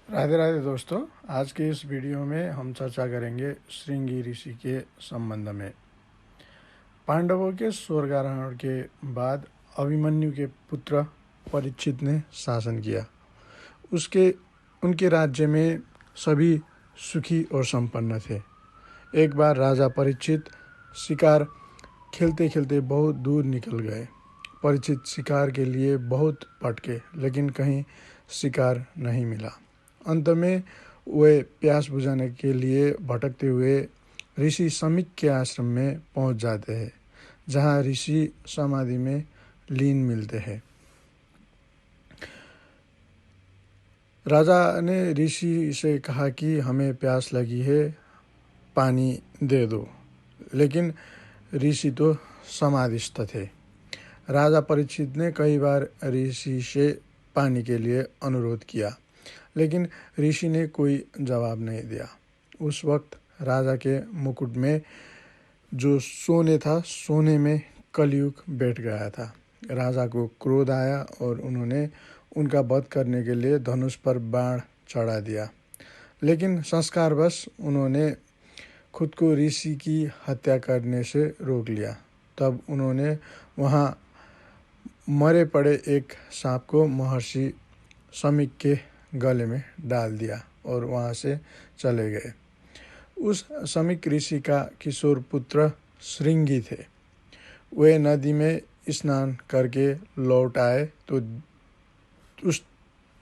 राधे राधे दोस्तों। आज के इस वीडियो में हम चर्चा करेंगे श्रृंगी ऋषि के संबंध में। पांडवों के स्वर्गारोहण के बाद अभिमन्यु के पुत्र परीक्षित ने शासन किया। उनके राज्य में सभी सुखी और संपन्न थे। एक बार राजा परीक्षित शिकार खेलते खेलते बहुत दूर निकल गए। परीक्षित शिकार के लिए बहुत भटके, लेकिन कहीं शिकार नहीं मिला। अंत में वे प्यास बुझाने के लिए भटकते हुए ऋषि समीक के आश्रम में पहुंच जाते हैं, जहां ऋषि समाधि में लीन मिलते हैं। राजा ने ऋषि से कहा कि हमें प्यास लगी है, पानी दे दो, लेकिन ऋषि तो समाधिस्थ थे। राजा परीक्षित ने कई बार ऋषि से पानी के लिए अनुरोध किया, लेकिन ऋषि ने कोई जवाब नहीं दिया। उस वक्त राजा के मुकुट में जो सोने था, सोने में कलयुग बैठ गया था। राजा को क्रोध आया और उन्होंने उनका वध करने के लिए धनुष पर बाण चढ़ा दिया, लेकिन संस्कारवश उन्होंने खुद को ऋषि की हत्या करने से रोक लिया। तब उन्होंने वहाँ मरे पड़े एक सांप को महर्षि समीक के गले में डाल दिया और वहाँ से चले गए। उस समीक ऋषि का किशोर पुत्र श्रृंगी थे। वे नदी में स्नान करके लौट आए तो उस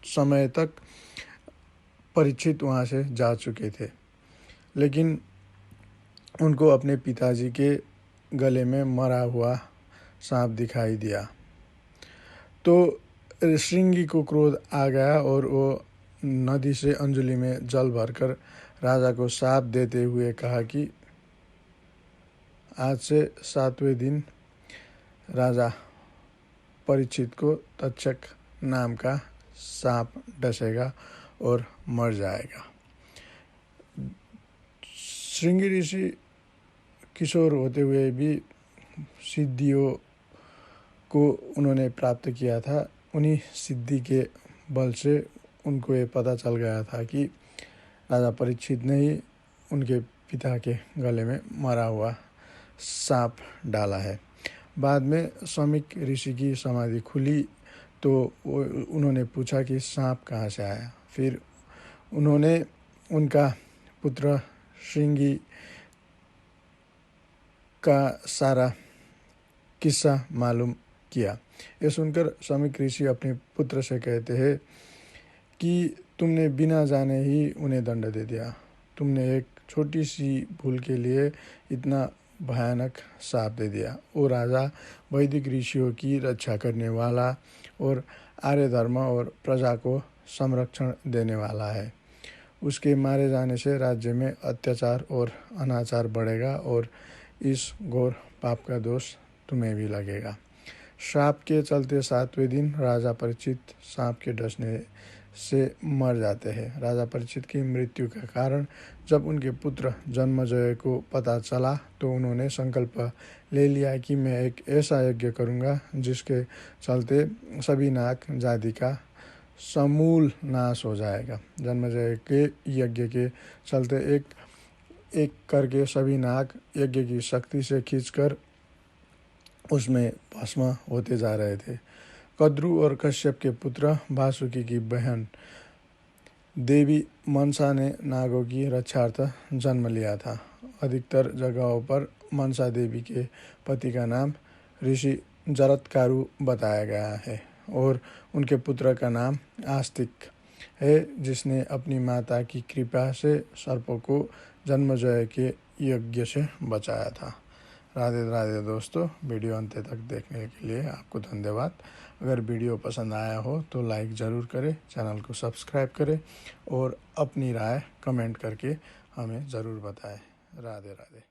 समय तक परीक्षित वहाँ से जा चुके थे, लेकिन उनको अपने पिताजी के गले में मरा हुआ सांप दिखाई दिया। तो श्रृंगी को क्रोध आ गया और वो नदी से अंजलि में जल भरकर राजा को शाप देते हुए कहा कि आज से 7वें दिन राजा परीक्षित को तक्षक नाम का सांप डसेगा और मर जाएगा। श्रृंगी ऋषि किशोर होते हुए भी सिद्धियों को उन्होंने प्राप्त किया था। उन्हीं सिद्धि के बल से उनको ये पता चल गया था कि राजा परीक्षित ने ही उनके पिता के गले में मरा हुआ सांप डाला है। बाद में समीक ऋषि की समाधि खुली तो उन्होंने पूछा कि सांप कहाँ से आया। फिर उन्होंने उनका पुत्र श्रृंगी का सारा किस्सा मालूम किया। यह सुनकर समीक ऋषि अपने पुत्र से कहते हैं कि तुमने बिना जाने ही उन्हें दंड दे दिया। तुमने एक छोटी सी भूल के लिए इतना भयानक शाप दे दिया। वो राजा वैदिक ऋषियों की रक्षा करने वाला और आर्य धर्म और प्रजा को संरक्षण देने वाला है। उसके मारे जाने से राज्य में अत्याचार और अनाचार बढ़ेगा और इस घोर पाप का दोष तुम्हें भी लगेगा। श्राप के चलते 7वें दिन राजा परीक्षित सांप के डसने से मर जाते हैं। राजा परीक्षित की मृत्यु का कारण जब उनके पुत्र जन्मजय को पता चला तो उन्होंने संकल्प ले लिया कि मैं एक ऐसा यज्ञ करूंगा जिसके चलते सभी नाग जाति का समूल नाश हो जाएगा। जन्मजय के यज्ञ के चलते एक एक करके सभी नाग यज्ञ की शक्ति से खींचकर उसमें भस्म होते जा रहे थे। कद्रु और कश्यप के पुत्र वासुकी की बहन देवी मनसा ने नागों की रक्षार्थ जन्म लिया था। अधिकतर जगहों पर मनसा देवी के पति का नाम ऋषि जरत्कारु बताया गया है और उनके पुत्र का नाम आस्तिक है, जिसने अपनी माता की कृपा से सर्पों को जन्मजय के यज्ञ से बचाया था। राधे राधे दोस्तों, वीडियो अंत तक देखने के लिए आपको धन्यवाद। अगर वीडियो पसंद आया हो तो लाइक ज़रूर करें, चैनल को सब्सक्राइब करें और अपनी राय कमेंट करके हमें ज़रूर बताएं। राधे राधे।